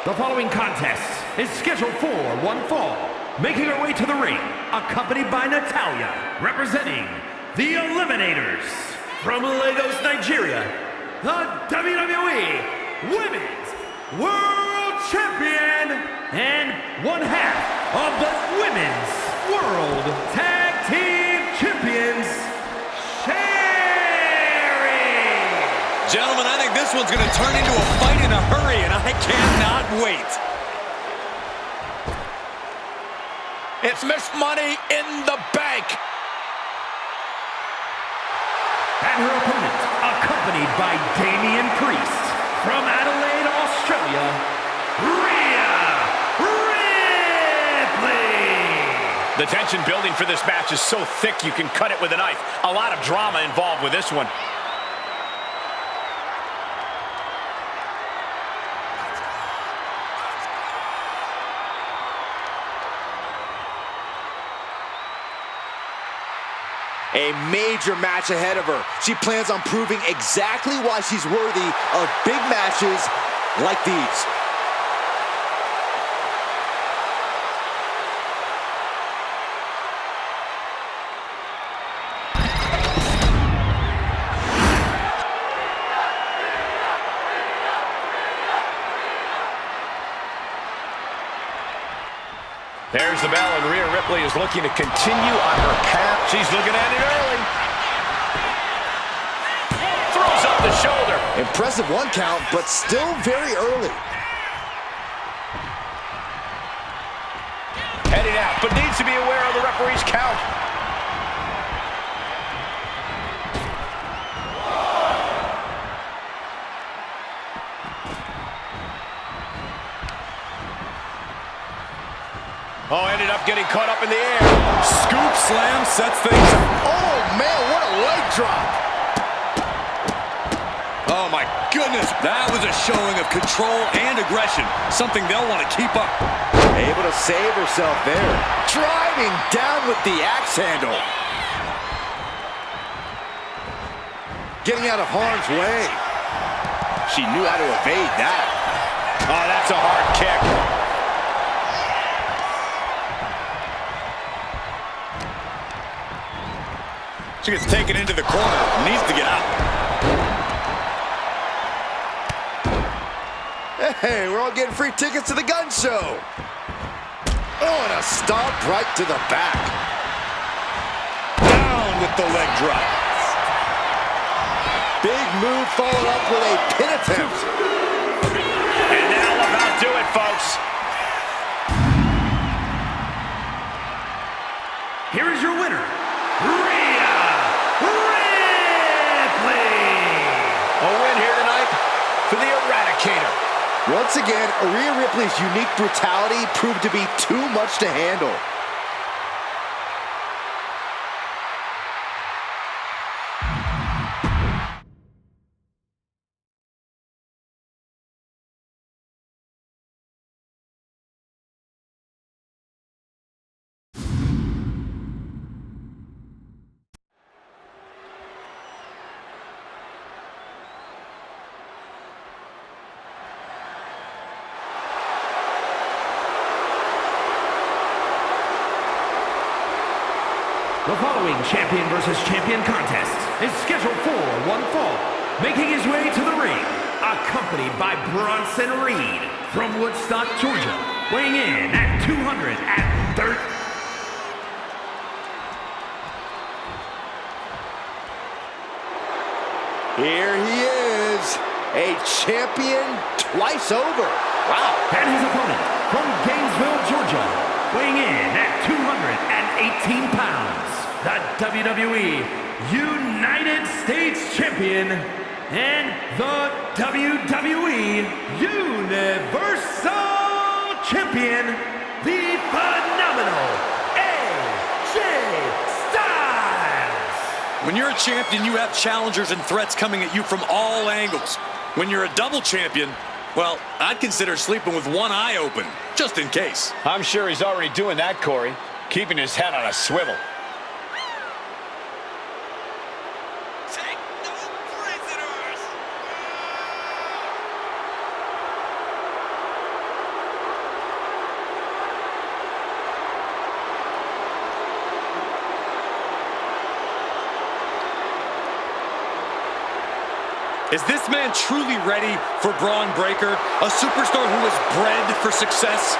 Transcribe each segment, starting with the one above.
The following contest is scheduled for one fall. Making her way to the ring, accompanied by Natalya, representing the Eliminators. From Lagos, Nigeria, the WWE Women's World Champion and one half of the Women's World Tag Team Champions, Sherri! Gentlemen, I think this one's going to turn into a fight in a hurry, and I cannot wait. It's Miss Money in the Bank. And her opponent, accompanied by Damian Priest, from Adelaide, Australia, Rhea Ripley! The tension building for this match is so thick you can cut it with a knife. A lot of drama involved with this one. A major match ahead of her. She plans on proving exactly why she's worthy of big matches like these. There's the bell, and Rhea Ripley is looking to continue on her path. She's looking at it early. Throws up the shoulder. Impressive one count, but still very early. Heading out, but needs to be aware of the referee's count. Oh, ended up getting caught up in the air. Scoop slam sets things up. Oh, man, what a leg drop. Oh, my goodness. That was a showing of control and aggression, something they'll want to keep up. Able to save herself there. Driving down with the axe handle. Getting out of harm's way. She knew how to evade that. Oh, that's a hard kick. She gets taken into the corner. Needs to get out. Hey, we're all getting free tickets to the gun show. Oh, and a stomp right to the back. Down with the leg drop. Big move followed up with a pin attempt. And that'll about do it, folks. Here is your winner, Rhea Ripley! A win here tonight for the Eradicator. Once again, Rhea Ripley's unique brutality proved to be too much to handle. The following champion versus champion contest is scheduled for one fall. Making his way to the ring, accompanied by Bronson Reed from Woodstock, Georgia, weighing in at 230. Here he is, a champion twice over. Wow. And his opponent from Gainesville, Georgia, weighing in at 218 pounds, the WWE United States Champion and the WWE Universal Champion, the phenomenal AJ Styles. When you're a champion, you have challengers and threats coming at you from all angles. When you're a double champion, well, I'd consider sleeping with one eye open, just in case. I'm sure he's already doing that, Corey, keeping his head on a swivel. Take no prisoners! Is this man truly ready for Braun Breaker, a superstar who was bred for success?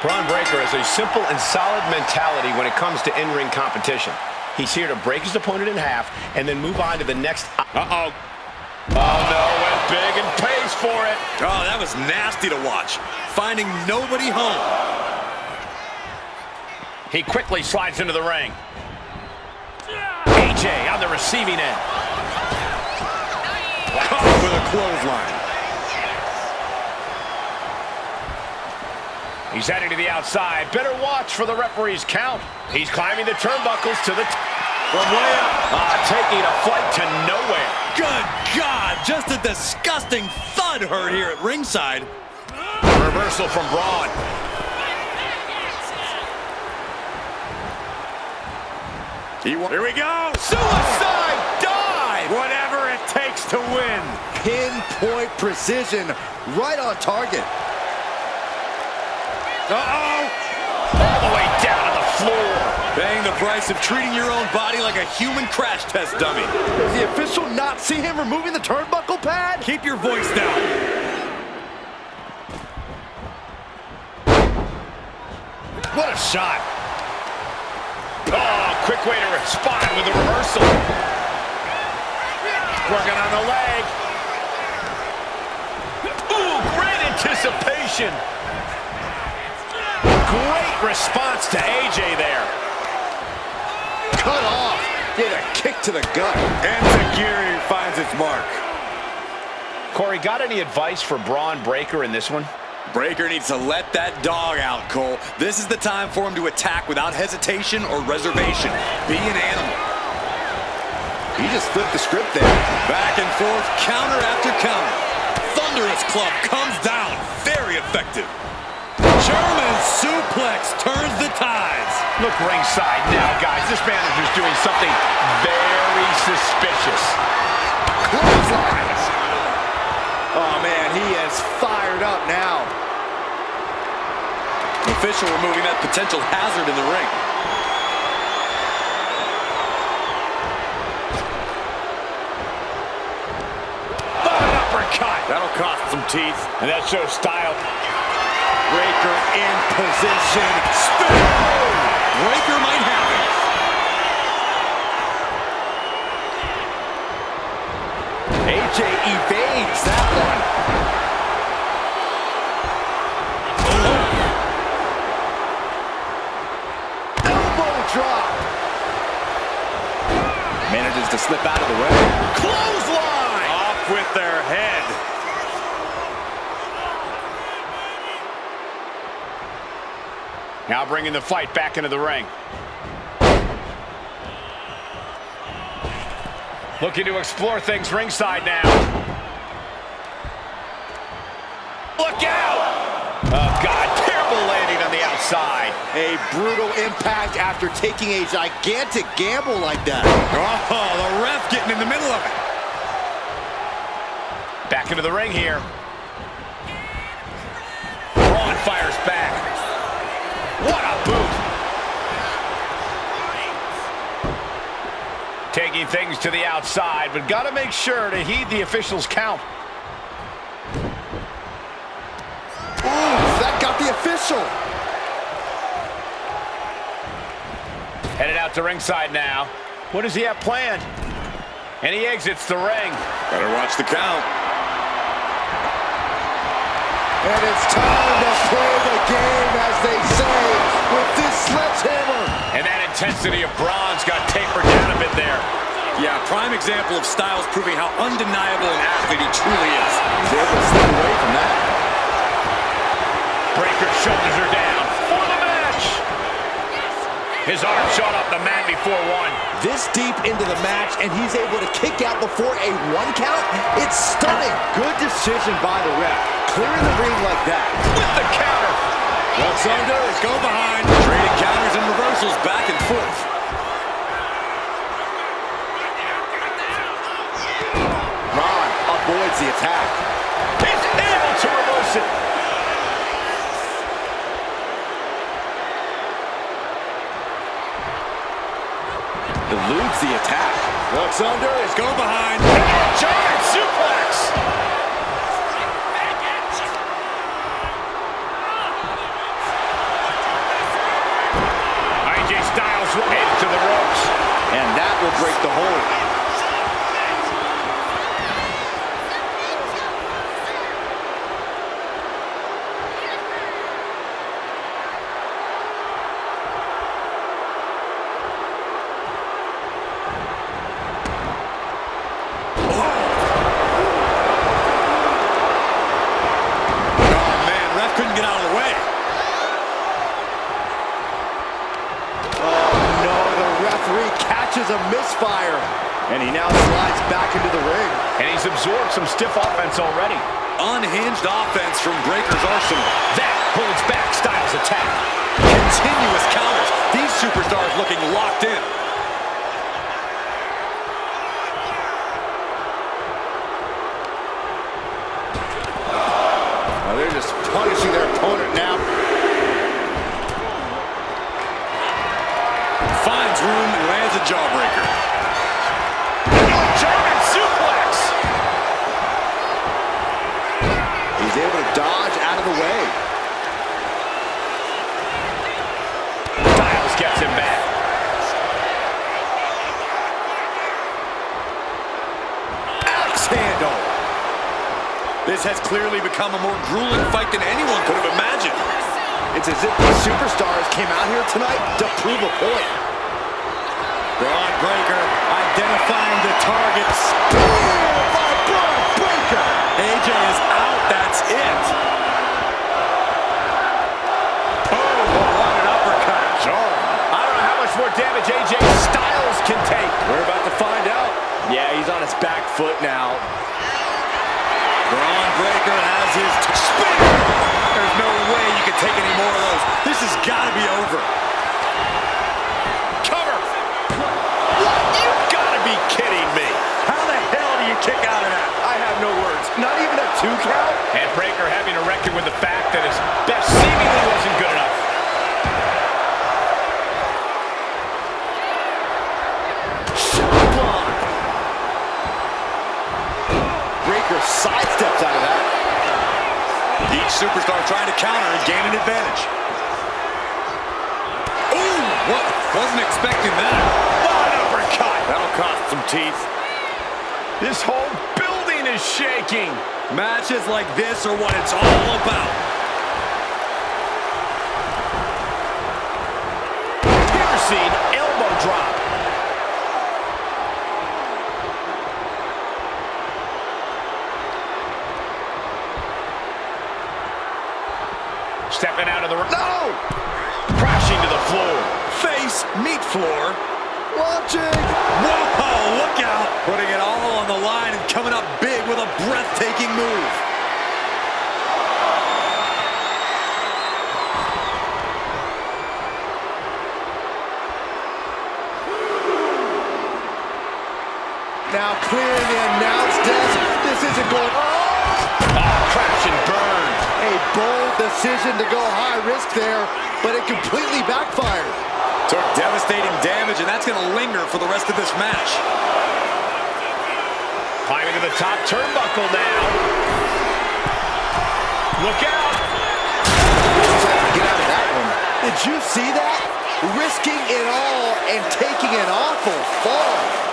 Braun Breaker has a simple and solid mentality when it comes to in-ring competition. He's here to break his opponent in half and then move on to the next. Uh-oh. Oh, no, went big and pays for it. Oh, that was nasty to watch. Finding nobody home. He quickly slides into the ring. AJ on the receiving end. Caught with a clothesline. He's heading to the outside. Better watch for the referee's count. He's climbing the turnbuckles to the from way up. Taking a flight to nowhere. Good God, just a disgusting thud heard here at ringside. Reversal from Braun. Here we go. Suicide dive. Whatever it takes to win. Pinpoint precision, right on target. Uh-oh. All the way down to the floor. Paying the price of treating your own body like a human crash test dummy. Does the official not see him removing the turnbuckle pad? Keep your voice down. What a shot. Oh, quick way to respond with a reversal. Working on the leg. Ooh, great anticipation. Great response to AJ there. Cut off. Get a kick to the gut. And Tajiri finds its mark. Corey, got any advice for Braun Breaker in this one? Breaker needs to let that dog out, Cole. This is the time for him to attack without hesitation or reservation. Be an animal. He just flipped the script there. Back and forth, counter after counter. Thunderous club comes down. Very effective. German suplex turns the tides. Look ringside now, guys. This manager's doing something very suspicious. Clotheslines. Oh, man, he is fired up now. Official removing that potential hazard in the ring. An uppercut. That'll cost some teeth. And that shows style. Breaker in position. Spin! Breaker might have it. AJ evades that one. Elbow drop. Manages to slip out of the way. Clothesline! Off with their head. Now bringing the fight back into the ring. Looking to explore things ringside now. Look out! Oh, God, terrible landing on the outside. A brutal impact after taking a gigantic gamble like that. Oh, the ref getting in the middle of it. Back into the ring here. Braun fires back. What a boot. Taking things to the outside, but got to make sure to heed the official's count. Ooh, that got the official. Headed out to ringside now. What does he have planned? And he exits the ring. Better watch the count. And it's time to play the game, as they say, with this sledgehammer. And that intensity of Braun's got tapered down a bit there. Yeah, prime example of Styles proving how undeniable an athlete he truly is. He's able to step away from that. Breaker's shoulders are down for the match. His arm shot off the mat before one. This deep into the match, and he's able to kick out before a 1 count? It's stunning. Good decision by the ref. Clearing the ring like that. With the counter. What's under? Go behind. Trading counters and reversals back and forth. Eludes the attack. Looks under. Let's go behind. Giant suplex. AJ Styles into the ropes. And that will break the hold. Couldn't get out of the way. Oh no, the referee catches a misfire. And he now slides back into the ring. And he's absorbed some stiff offense already. Unhinged offense from Breaker's arsenal. That holds back Styles' attack. Continuous counters. These superstars looking locked in. They're just punishing their opponent now. Finds room and lands a jawbreaker. German suplex. He's able to dodge out of the way. Styles gets him back. Axe handle. This has clearly become a more grueling fight than anyone could have imagined. It's as if the superstars came out here tonight to prove a point. Braun Breaker identifying the targets. Braun Breaker. AJ is out. That's it. Oh, what an uppercut. I don't know how much more damage AJ Styles can take. We're about to find out. Yeah, he's on his back foot now. Braun Breaker has his spinner. There's no way you can take any more of those. This has got to be over. Cover. You've got to be kidding me. How the hell do you kick out of that? I have no words. Not even a 2 count? And Breaker having to reckon with the fact that his best seemingly wasn't good enough. Breaker sidesteps out of that. Each superstar trying to counter and gain an advantage. Ooh, what? Wasn't expecting that. What an uppercut. That'll cost some teeth. This whole building is shaking. Matches like this are what it's all about. Piercing elbow drop. Stepping out of the ring. No! Crashing to the floor. Face, meat floor. Launching! Whoa, look out. Putting it all on the line and coming up big with a breathtaking move. Now clearing the announce desk. This isn't going Crash and burn. A bold decision to go high risk there, but it completely backfired. Took devastating damage, and that's going to linger for the rest of this match. Climbing to the top turnbuckle now. Look out. Get out of that one. Did you see that? Risking it all and taking an awful fall.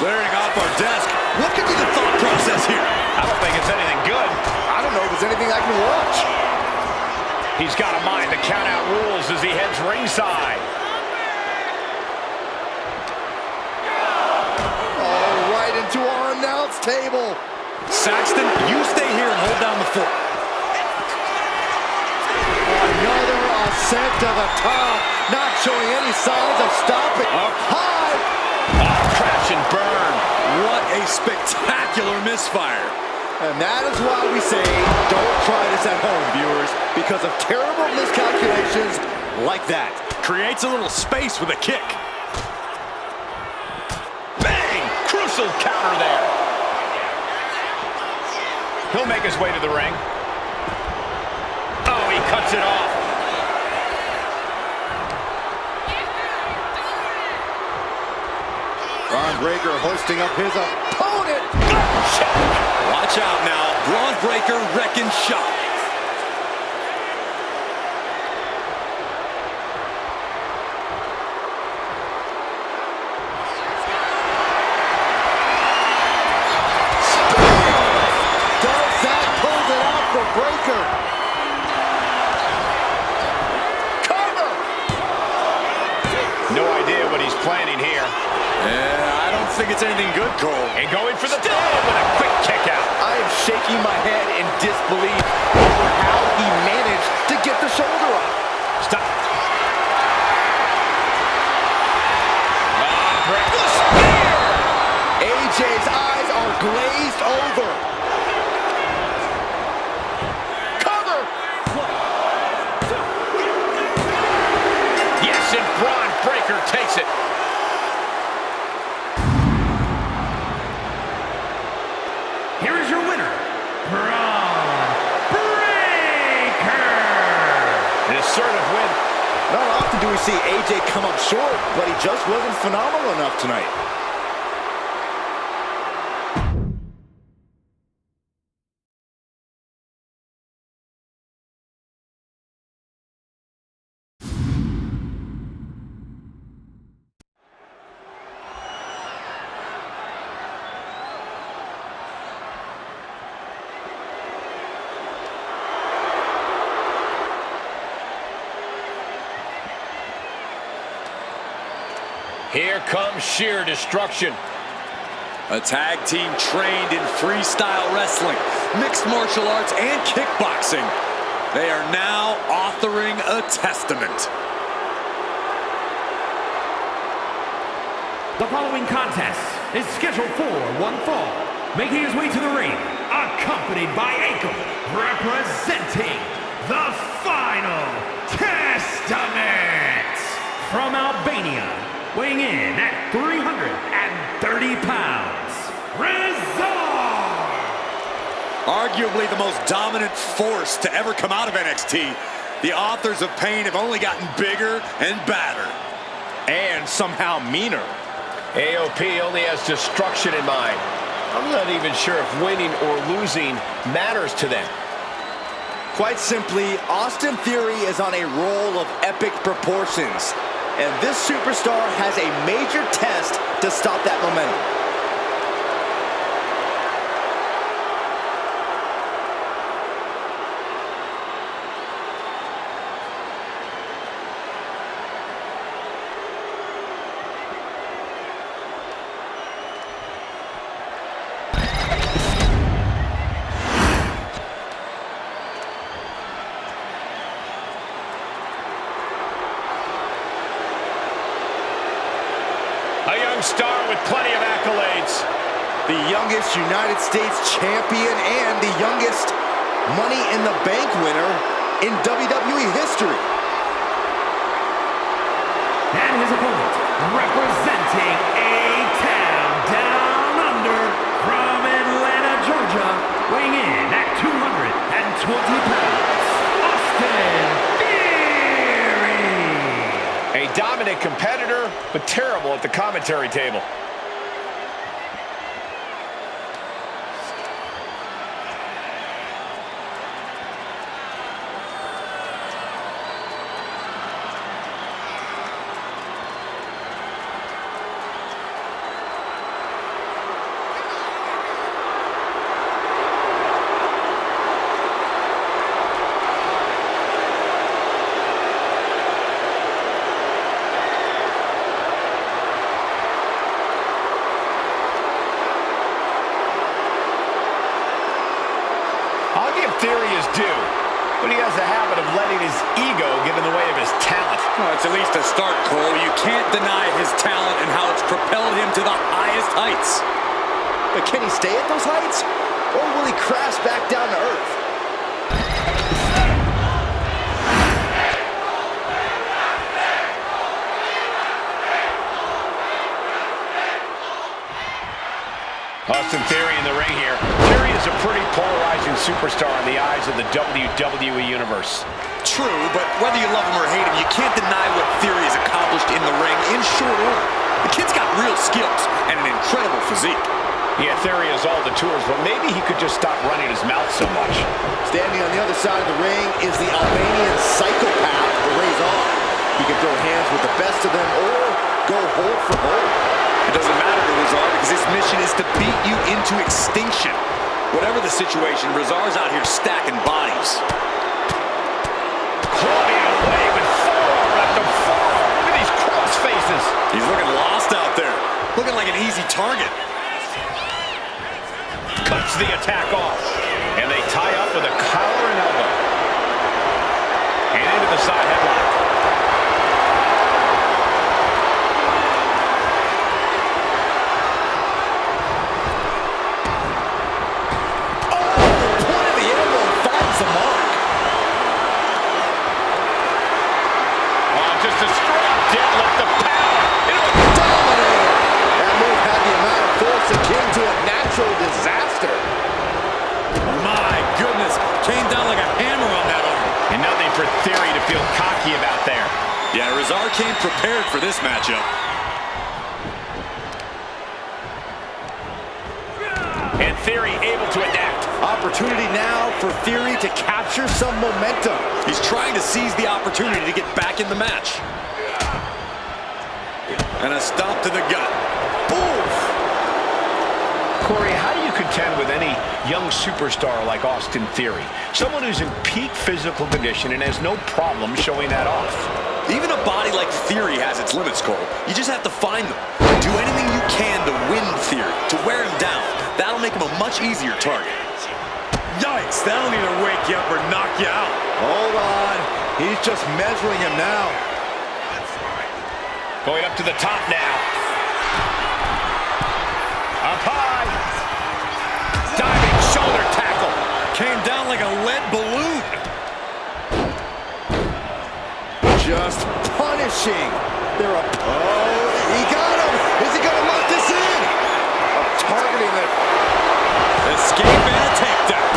Clearing off our desk. What could be the thought process here? I don't think it's anything good. I don't know if there's anything I can watch. He's got a mind to count out rules as he heads ringside. Oh, right into our announce table. Saxton, you stay here and hold down the fort. Another ascent to the top, not showing any signs of stopping. Up high. Crash and burn. What a spectacular misfire. And that is why we say, don't try this at home, viewers, because of terrible miscalculations like that. Creates a little space with a kick. Bang! Crucial counter there. He'll make his way to the ring. Oh, he cuts it off. Breakker hoisting up his opponent. Watch out now. Braun Breakker wrecking shop. Does that pull it out for Breakker? Cover! No idea what he's planning here. I don't think it's anything good, Cole. And going for the pin with a quick kick out. I am shaking my head in disbelief over how he managed to get the shoulder up. Stop. AJ's eyes are glazed over. Cover! Yes, and Braun Breakker takes it. Here is your winner, Braun Breakker. An assertive win. Not often do we see AJ come up short, but he just wasn't phenomenal enough tonight. Here comes sheer destruction. A tag team trained in freestyle wrestling, mixed martial arts, and kickboxing. They are now authoring a testament. The following contest is scheduled for one fall. Making his way to the ring, accompanied by Ankle, representing the Final Testament. From Albania, weighing in at 330 pounds, Rezar! Arguably the most dominant force to ever come out of NXT, the authors of pain have only gotten bigger and badder. And somehow meaner. AOP only has destruction in mind. I'm not even sure if winning or losing matters to them. Quite simply, Austin Theory is on a roll of epic proportions. And this superstar has a major test to stop that momentum. A young star with plenty of accolades. The youngest United States champion and the youngest Money in the Bank winner in WWE history. And his opponent, representing A-Town Down Under from Atlanta, Georgia, weighing in at 220 pounds, Austin Theory. A dominant competitor, but terrible at the commentary table. I'll give Theory his due, but he has a habit of letting his ego get in the way of his talent. Well, it's at least a start, Cole. You can't deny his talent and how it's propelled him to the highest heights. But can he stay at those heights? Or will he crash back down to earth? Austin Theory in the ring here. Theory is a pretty polarizing superstar in the eyes of the WWE Universe. True, but whether you love him or hate him, you can't deny what Theory has accomplished in the ring in short order. The kid's got real skills and an incredible physique. Yeah, Theory has all the tools, but maybe he could just stop running his mouth so much. Standing on the other side of the ring is the Albanian psychopath, Razor. He can throw hands with the best of them or go hold for hold. It doesn't matter to Razor because his mission is to beat you into extinction. Whatever the situation, Razor's out here stacking bodies. Clawing away with forearm after forearm. Look at these cross faces. He's looking lost out there. Looking like an easy target. Cuts the attack off. And they tie up with a collar and elbow. And into the side headlock. Just a straight deadlift to power. Dominator. That move had the amount of force akin to a natural disaster. My goodness, came down like a hammer on that arm. And nothing for Theory to feel cocky about there. Yeah, Razor came prepared for this matchup. And Theory able to adapt. Opportunity now for Theory to capture some momentum. He's trying to seize the opportunity to get back in the match. And a stop to the gut. Oof. Corey, how do you contend with any young superstar like Austin Theory? Someone who's in peak physical condition and has no problem showing that off. Even a body like Theory has its limits, Cole. You just have to find them. Do anything you can to win Theory, to wear him down. That'll make him a much easier target. Yikes, that'll either wake you up or knock you out. Hold on. He's just measuring him now. Going up to the top now. Up high. Diving shoulder tackle. Came down like a lead balloon. Just punishing their Oh, he got him. Is he going to lock this in? Targeting it. Escape and a takedown.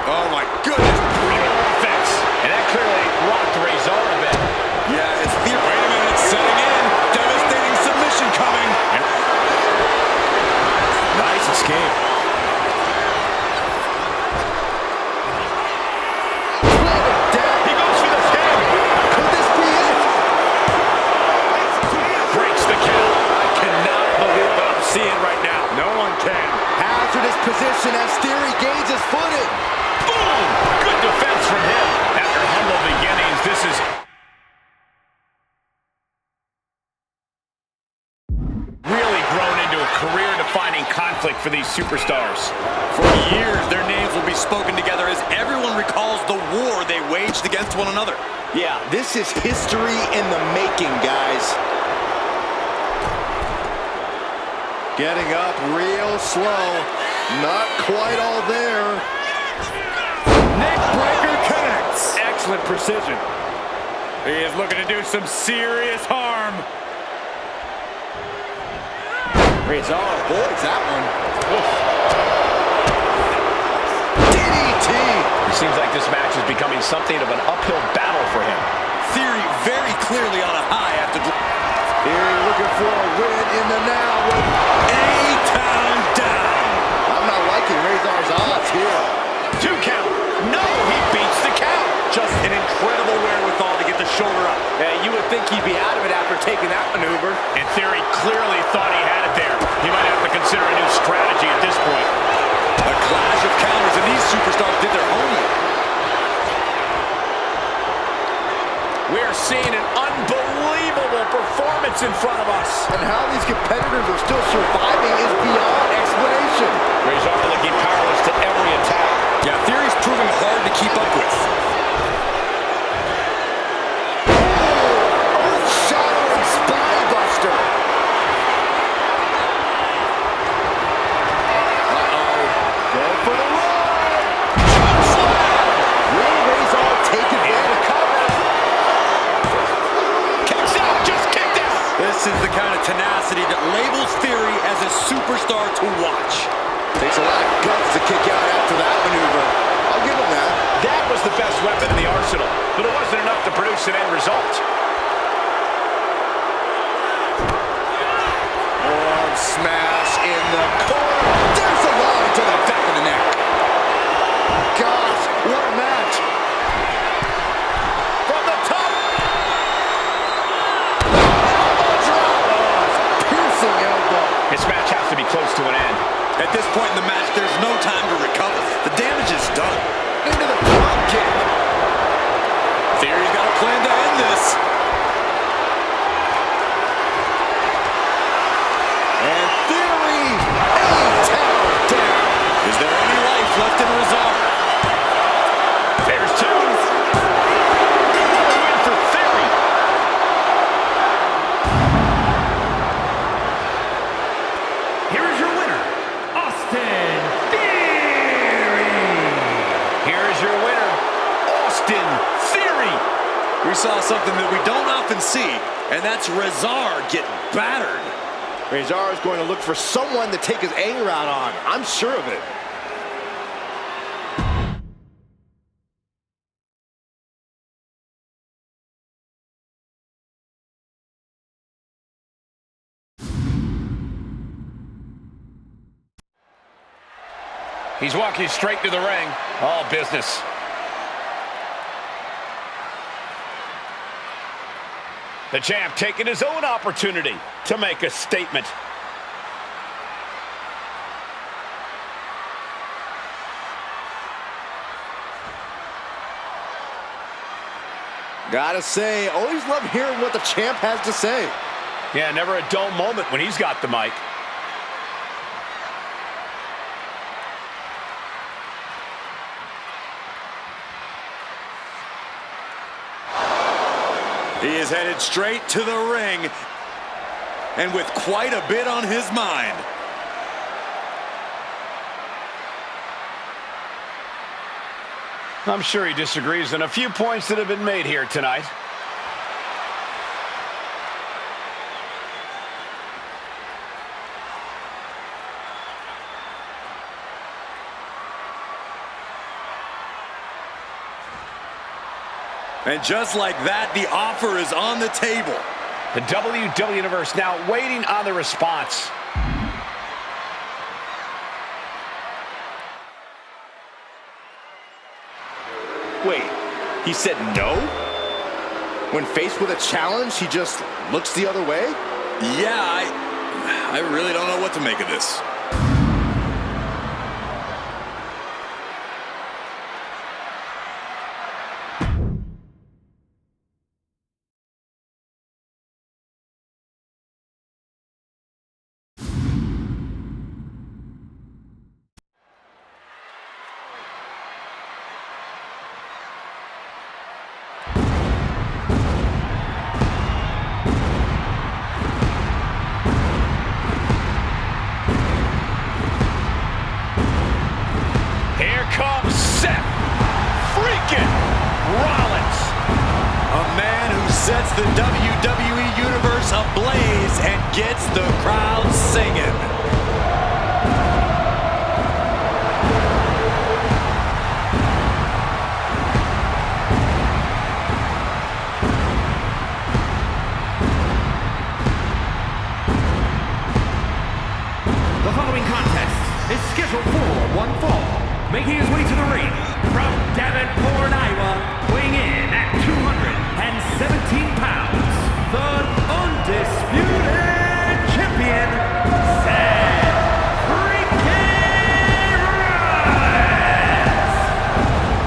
Oh my goodness. Brutal offense. And that clearly rocked Razor a bit. Yeah, it's Theory. Wait a minute, it's setting in. Devastating submission coming. Nice escape. He goes for the pin. Could this be it? Breaks the count. I cannot believe what I'm seeing right now. No one can. Hazardous position as Theory gains his footing. Boom! Good defense from him. After humble beginnings, this is really grown into a career-defining conflict for these superstars. For years, their names will be spoken together as everyone recalls the war they waged against one another. Yeah, this is history in the making, guys. Getting up real slow. Not quite all there. Neck breaker connects. excellent precision. He is looking to do some serious harm. Razor avoids that one. DDT! It seems like this match is becoming something of an uphill battle for him. Theory very clearly on a high after... Theory looking for a win in the now with A-Town down. I'm not liking Razor's odds here. 2 count. No, he beats the count. Just an incredible wherewithal to get the shoulder up. Yeah, you would think he'd be out of it after taking that maneuver. And Theory clearly thought he had it there. He might have to consider a new strategy at this point. A clash of counters, and these superstars did their homework. We're seeing an unbelievable performance in front of us. And how these competitors are still surviving is beyond explanation. Razor looking powerless to every attack. Yeah, Theory's proving hard to keep up with. Earth-shattering spine buster. Go for the run. Choke slam. Will Razor take advantage? Kicks out, just kicked out. This is the kind of tenacity that labels Theory as a superstar to watch. Takes a lot of guts to kick out after that maneuver. I'll give him that. That was the best weapon in the arsenal, but it wasn't enough to produce decent end result. Arm smash in the corner. There's the line to the back of the neck. Gosh, what a match. From the top. Elbow drop. Oh, piercing elbow. This match has to be close to an end. At this point in the match, there's no time to recover. The damage is done. Into the drop kick. Theory's got a plan to end this. And Theory, a tower down. Is there any life left in Rezar? There's two. Win for Theory. Here is your winner, Austin Theory! Here is your winner, Austin Theory. We saw something that we don't often see, and that's Rezar get battered. Rezar is going to look for someone to take his anger out on. I'm sure of it. He's walking straight to the ring. All business. The champ taking his own opportunity to make a statement. Gotta say, always love hearing what the champ has to say. Yeah, never a dull moment when he's got the mic. He is headed straight to the ring, and with quite a bit on his mind. I'm sure he disagrees on a few points that have been made here tonight. And just like that, the offer is on the table. The WWE Universe now waiting on the response. Wait, he said no? When faced with a challenge, he just looks the other way? Yeah, I really don't know what to make of this. Here comes Seth freaking Rollins. A man who sets the WWE Universe ablaze and gets the crowd singing. The following contest is scheduled for one fall. Making his way to the ring from Davenport, Iowa, weighing in at 217 pounds, the undisputed champion, Seth freaking Rollins!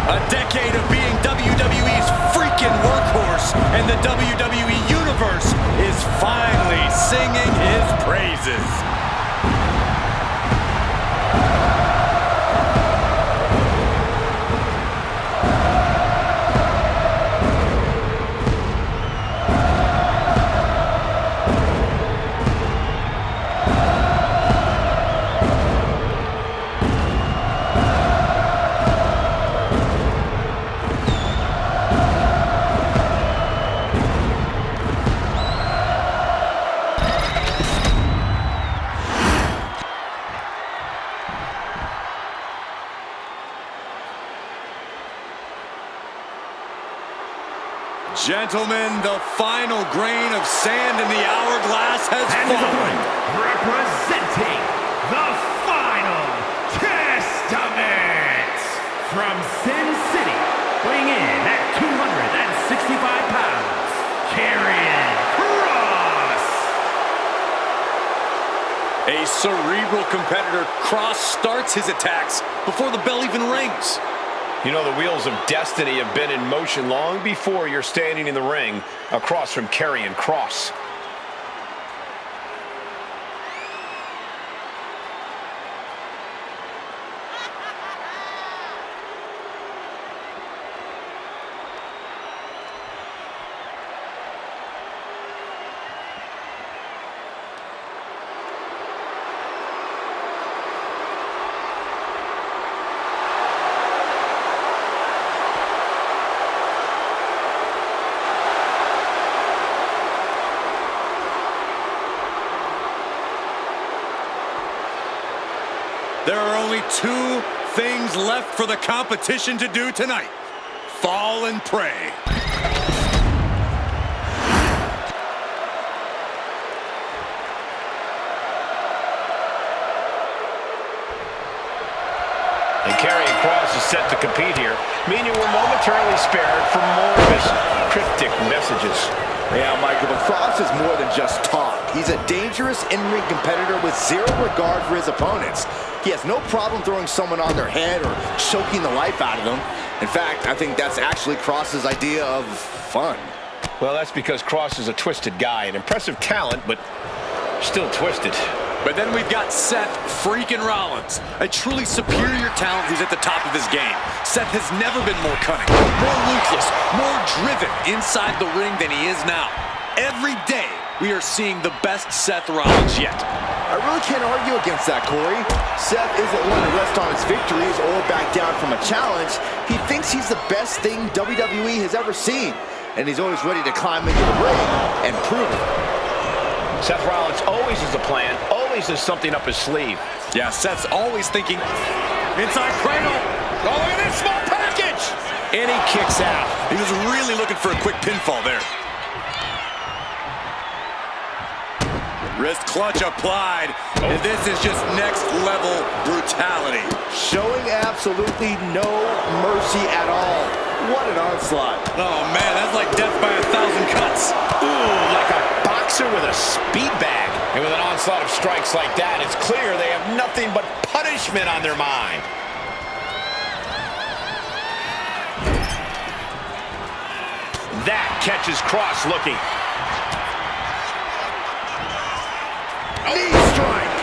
A decade of being WWE's freaking workhorse, and the WWE Universe is finally singing his praises. Gentlemen, the final grain of sand in the hourglass has And his fallen. opponent, representing the Final Testament from Sin City, weighing in at 265 pounds, Karrion Kross. A cerebral competitor, Kross starts his attacks before the bell even rings. You know, the wheels of destiny have been in motion long before you're standing in the ring across from Karrion Kross. There are only two things left for the competition to do tonight. Fall and pray. And Karrion Kross is set to compete here, meaning we're momentarily spared from more of his cryptic messages. Yeah, Michael, but Kross is more than just talk. He's a dangerous in-ring competitor with zero regard for his opponents. He has no problem throwing someone on their head or choking the life out of them. In fact, I think that's actually Kross's idea of fun. Well, that's because Kross is a twisted guy, an impressive talent, but still twisted. But then we've got Seth freaking Rollins, a truly superior talent who's at the top of his game. Seth has never been more cunning, more ruthless, more driven inside the ring than he is now. Every day, we are seeing the best Seth Rollins yet. I really can't argue against that, Corey. Seth isn't one to rest on his victories or back down from a challenge. He thinks he's the best thing WWE has ever seen, and he's always ready to climb into the ring and prove it. Seth Rollins always has a plan, always has something up his sleeve. Yeah, Seth's always thinking, inside cradle. Oh, look at this small package. And he kicks out. He was really looking for a quick pinfall there. Wrist clutch applied, and this is just next level brutality. Showing absolutely no mercy at all. What an onslaught. Oh man, that's like death by 1,000 cuts. Ooh, like a boxer with a speed bag. And with an onslaught of strikes like that, it's clear they have nothing but punishment on their mind. That catches Kross looking. Knee strike.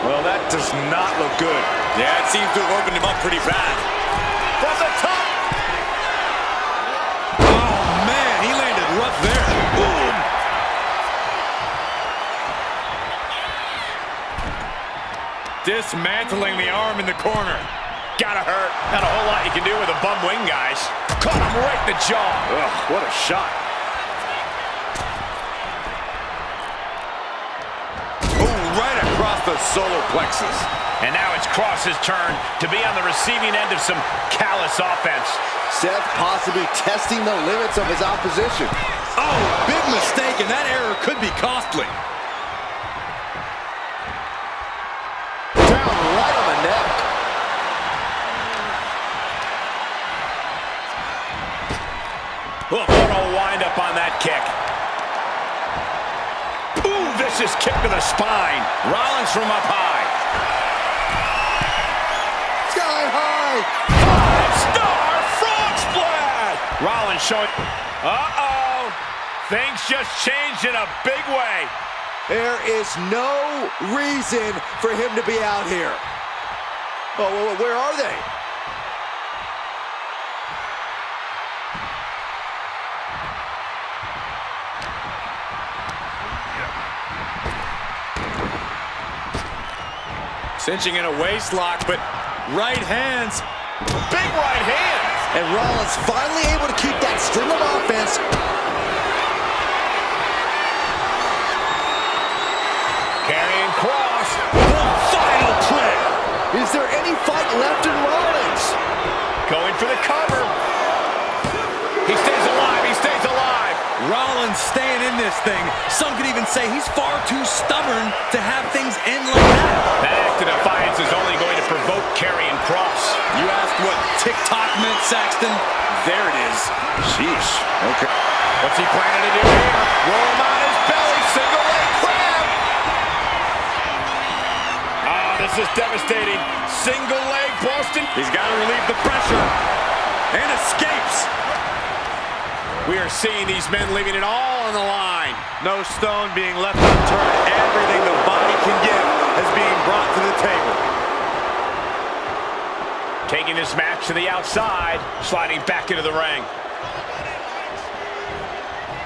Well, that does not look good. Yeah, it seems to have opened him up pretty bad. From the top. Oh man, he landed rough there. Ooh. Dismantling the arm in the corner. Gotta hurt. Not a whole lot you can do with a bum wing, guys. Caught him right in the jaw. Ugh, what a shot. Right across the solar plexus. And now it's Kross's turn to be on the receiving end of some callous offense. Seth possibly testing the limits of his opposition. Oh, big mistake, and that error could be costly. Down right on the neck. What a wind-up on that kick. Ooh, vicious kick to the spine. Rollins from up high. Sky high. Five-star frog splash. Rollins showing. Uh-oh. Things just changed in a big way. There is no reason for him to be out here. Oh, where are they? Cinching in a waist lock, but right hands. Big right hand. And Rollins finally able to keep that string of offense. Karrion Kross. The final play. Is there any fight left in Rollins? Going for the cover. He stays alive. He stays alive. Rollins staying in this thing. Some could even say he's far too stubborn to have things end like that. That act of defiance is only going to provoke Karrion Kross. You asked what TikTok meant, Saxton? There it is. Sheesh. Okay. What's he planning to do here? Roll him on his belly, single leg crab. Ah, this is devastating. Single leg Boston. He's got to relieve the pressure. And escapes. We are seeing these men leaving it all on the line. No stone being left unturned. Everything the body can give is being brought to the table. Taking this match to the outside, sliding back into the ring.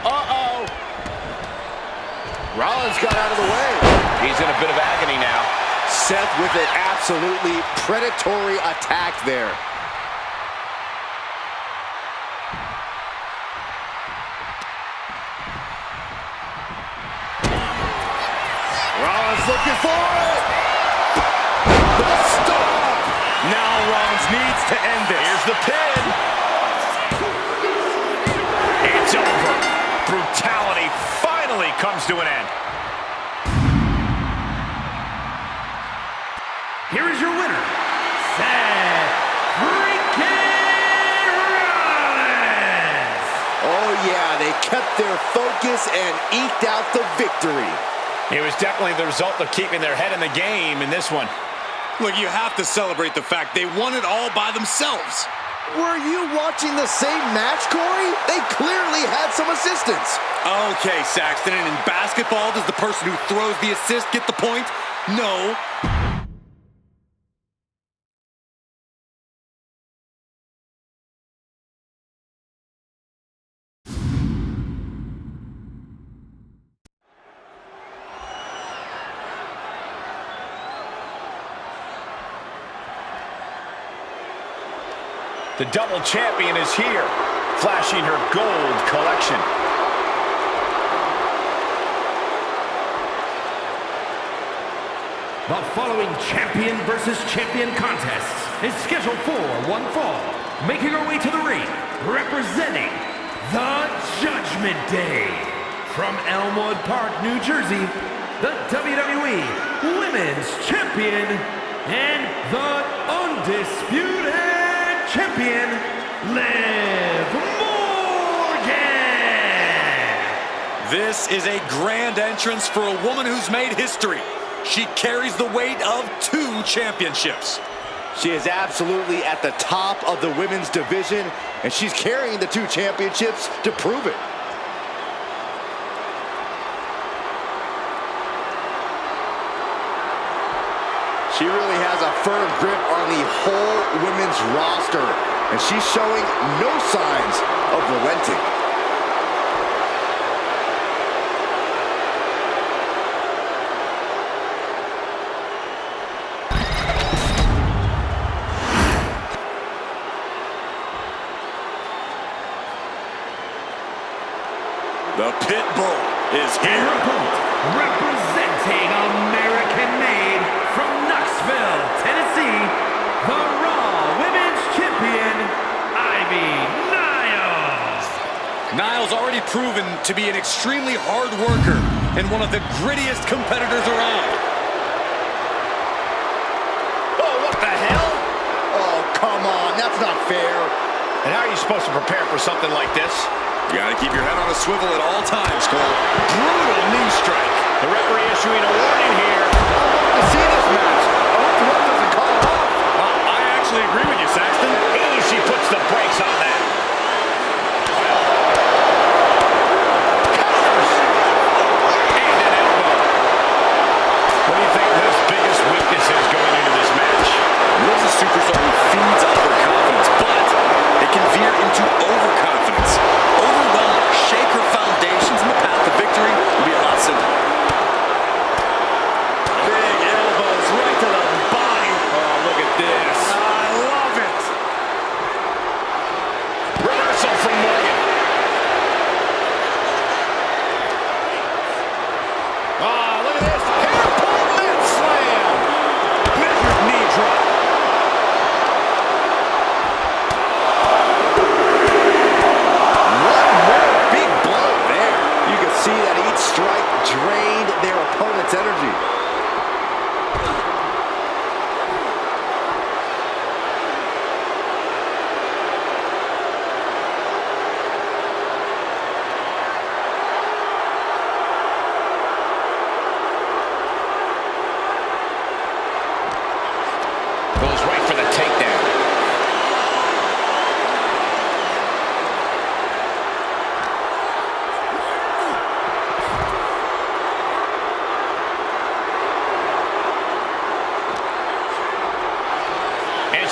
Uh-oh. Rollins got out of the way. He's in a bit of agony now. Seth with an absolutely predatory attack there. Rollins looking for it. The stop. Now Rollins needs to end this. Here's the pin. It's over. Brutality finally comes to an end. Here is your winner, Seth freaking Rollins! Oh yeah, they kept their focus and eked out the victory. It was definitely the result of keeping their head in the game in this one. Look, you have to celebrate the fact they won it all by themselves. Were you watching the same match, Corey? They clearly had some assistance. Okay, Saxton, and in basketball, does the person who throws the assist get the point? No. The double champion is here, flashing her gold collection. The following champion versus champion contest is scheduled for one fall. Making her way to the ring, representing the Judgment Day. From Elmwood Park, New Jersey, the WWE Women's Champion and the undisputed champion, Liv Morgan! This is a grand entrance for a woman who's made history. She carries the weight of 2 championships. She is absolutely at the top of the women's division, and she's carrying the 2 championships to prove it. She really has a firm grip on the whole women's roster, and she's showing no signs of relenting. The Pitbull is And her here. opponent, representing American-made from Knoxville, Tennessee, the Raw Women's Champion, Ivy Niles. Niles already proven to be an extremely hard worker and one of the grittiest competitors around. Oh, what the hell? Oh, come on, that's not fair. And how are you supposed to prepare for something like this? You gotta keep your head on a swivel at all times, Cole. Brutal knee strike. The referee issuing a warning here. To see this match, I hope the ref doesn't call it off. I actually agree with you, Saxton. Easy puts the brakes on that. Counters. And an elbow. What do you think Liv's biggest weakness is going into this match? Liv's a superstar who feeds off her confidence, but it can veer into overconfidence. Overwhelm her, shake her foundations, and the path to victory will be a lot simpler. Big elbows right to the body. Oh, look at this. I love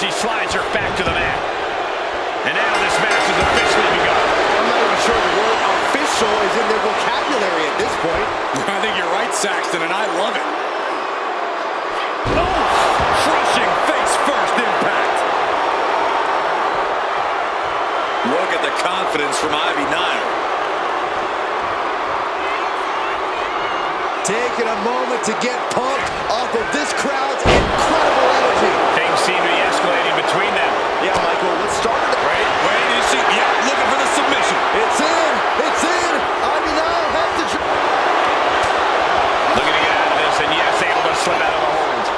she slides her back to the mat. And now this match has officially begun. I'm not even sure the word official is in their vocabulary at this point. I think you're right, Saxton, and I love it. Oh, crushing face-first impact. Look at the confidence from Ivy Nile. Taking a moment to get pumped off of this crowd's incredible energy. Things seem to be escalating between them. Yeah, Michael, let's start. Wait, is she? Yeah, looking for the submission. It's in. It's in. Ivy Nile has the... Looking to get out of this, and yes, able to slip out of the hold.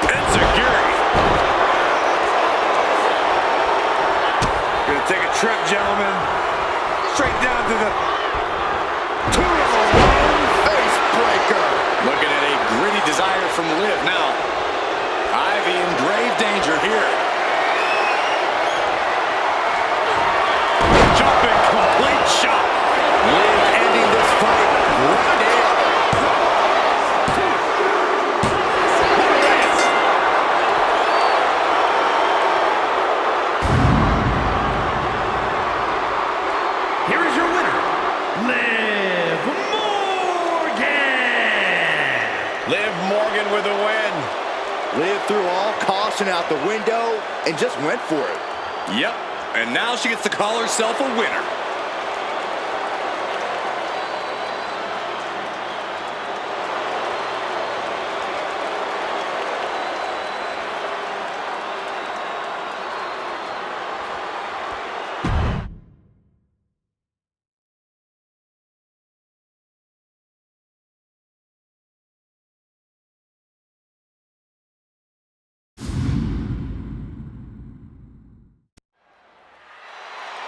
Enziguri. Gonna take a trip, gentlemen. Straight down to the... Face breaker. Looking at a gritty desire from Liv now. Ivy in grave danger here. Jumping complete shot. Liv ending this fight right here. Here is your winner, Liv Morgan. Liv Morgan with a win. Liv threw all caution out the window and just went for it. Yep, and now she gets to call herself a winner.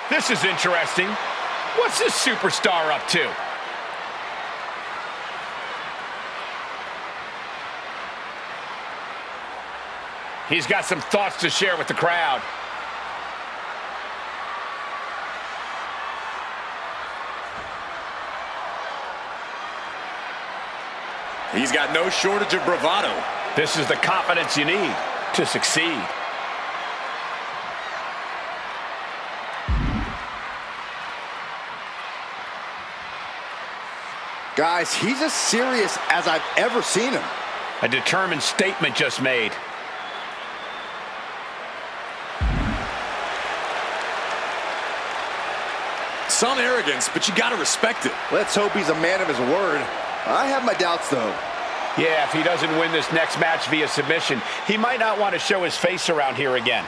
This is interesting. What's this superstar up to? He's got some thoughts to share with the crowd. He's got no shortage of bravado. This is the confidence you need to succeed. Guys, he's as serious as I've ever seen him. A determined statement just made. Some arrogance, but you gotta respect it. Let's hope he's a man of his word. I have my doubts, though. Yeah, if he doesn't win this next match via submission, he might not want to show his face around here again.